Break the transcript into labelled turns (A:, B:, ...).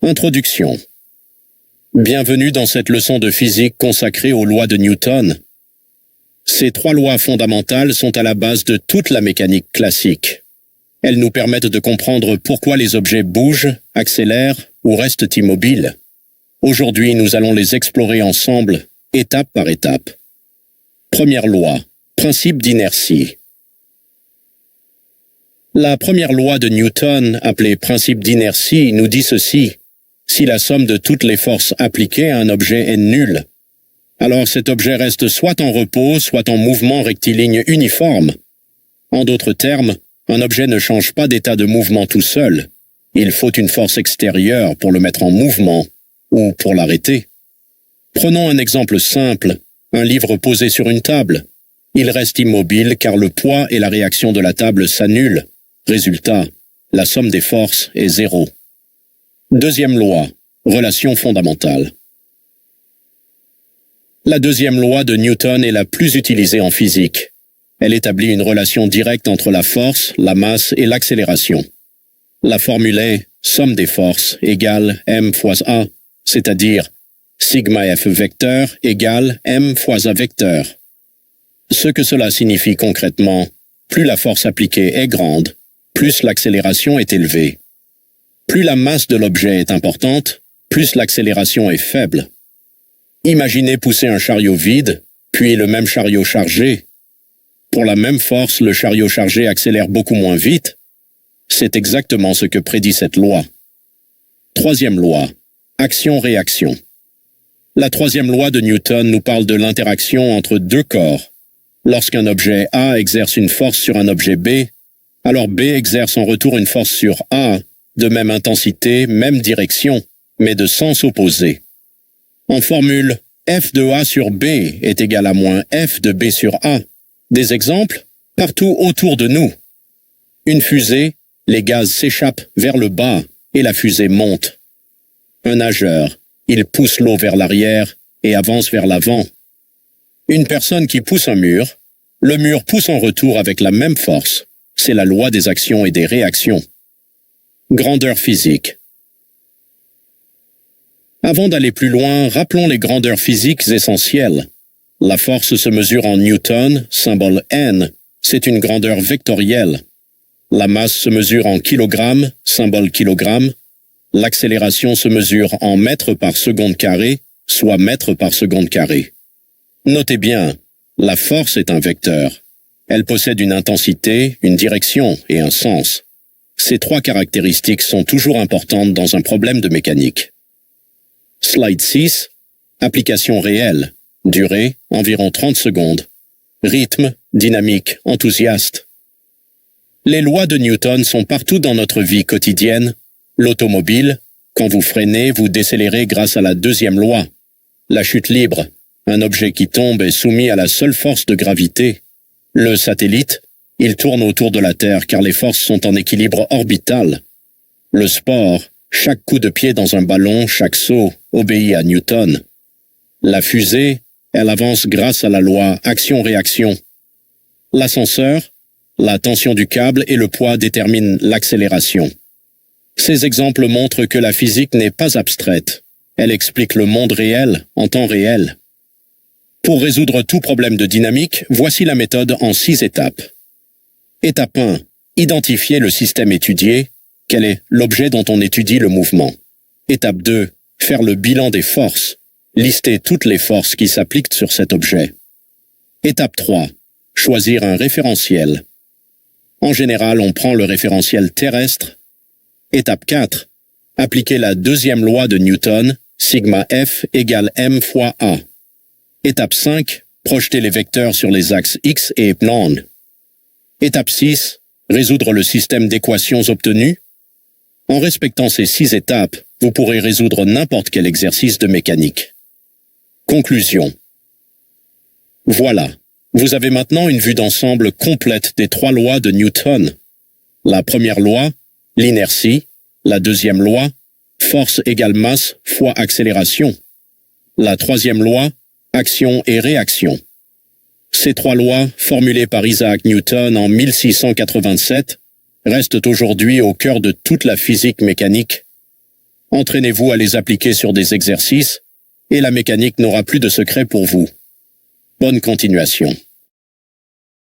A: Introduction. Bienvenue dans cette leçon de physique consacrée aux lois de Newton. Ces trois lois fondamentales sont à la base de toute la mécanique classique. Elles nous permettent de comprendre pourquoi les objets bougent, accélèrent ou restent immobiles. Aujourd'hui, nous allons les explorer ensemble, étape par étape. Première loi, principe d'inertie. La première loi de Newton, appelée principe d'inertie, nous dit ceci. Si la somme de toutes les forces appliquées à un objet est nulle, alors cet objet reste soit en repos, soit en mouvement rectiligne uniforme. En d'autres termes, un objet ne change pas d'état de mouvement tout seul. Il faut une force extérieure pour le mettre en mouvement ou pour l'arrêter. Prenons un exemple simple, un livre posé sur une table. Il reste immobile car le poids et la réaction de la table s'annulent. Résultat, la somme des forces est zéro. Deuxième loi, relation fondamentale. La deuxième loi de Newton est la plus utilisée en physique. Elle établit une relation directe entre la force, la masse et l'accélération. La formule est somme des forces égale m fois a, c'est-à-dire sigma f vecteur égale m fois a vecteur. Ce que cela signifie concrètement, plus la force appliquée est grande, plus l'accélération est élevée. Plus la masse de l'objet est importante, plus l'accélération est faible. Imaginez pousser un chariot vide, puis le même chariot chargé. Pour la même force, le chariot chargé accélère beaucoup moins vite. C'est exactement ce que prédit cette loi. Troisième loi, action-réaction. La troisième loi de Newton nous parle de l'interaction entre deux corps. Lorsqu'un objet A exerce une force sur un objet B, alors B exerce en retour une force sur A, de même intensité, même direction, mais de sens opposé. En formule, F de A sur B est égal à moins F de B sur A. Des exemples, partout autour de nous. Une fusée, les gaz s'échappent vers le bas et la fusée monte. Un nageur, il pousse l'eau vers l'arrière et avance vers l'avant. Une personne qui pousse un mur, le mur pousse en retour avec la même force. C'est la loi des actions et des réactions. Grandeur physique. Avant d'aller plus loin, rappelons les grandeurs physiques essentielles. La force se mesure en newton, symbole N, c'est une grandeur vectorielle. La masse se mesure en kilogrammes, symbole kilogramme. L'accélération se mesure en mètres par seconde carré, soit mètres par seconde carré. Notez bien, la force est un vecteur. Elle possède une intensité, une direction et un sens. Ces trois caractéristiques sont toujours importantes dans un problème de mécanique. Slide 6. Application réelle. Durée, environ 30 secondes. Rythme, dynamique, enthousiaste. Les lois de Newton sont partout dans notre vie quotidienne. L'automobile, quand vous freinez, vous décélérez grâce à la deuxième loi. La chute libre, un objet qui tombe est soumis à la seule force de gravité. Le satellite, il tourne autour de la Terre car les forces sont en équilibre orbital. Le sport, chaque coup de pied dans un ballon, chaque saut, obéit à Newton. La fusée, elle avance grâce à la loi action-réaction. L'ascenseur, la tension du câble et le poids déterminent l'accélération. Ces exemples montrent que la physique n'est pas abstraite. Elle explique le monde réel en temps réel. Pour résoudre tout problème de dynamique, voici la méthode en 6 étapes. Étape 1. Identifier le système étudié. Quel est l'objet dont on étudie le mouvement? Étape 2. Faire le bilan des forces. Lister toutes les forces qui s'appliquent sur cet objet. Étape 3. Choisir un référentiel. En général, on prend le référentiel terrestre. Étape 4. Appliquer la deuxième loi de Newton, sigma F égale m fois a. Étape 5. Projeter les vecteurs sur les axes X et Y. Étape 6. Résoudre le système d'équations obtenues. En respectant ces 6 étapes, vous pourrez résoudre n'importe quel exercice de mécanique. Conclusion. Voilà, vous avez maintenant une vue d'ensemble complète des 3 lois de Newton. La première loi, l'inertie. La deuxième loi, force égale masse fois accélération. La troisième loi, action et réaction. Ces 3 lois, formulées par Isaac Newton en 1687, restent aujourd'hui au cœur de toute la physique mécanique. Entraînez-vous à les appliquer sur des exercices et la mécanique n'aura plus de secret pour vous. Bonne continuation.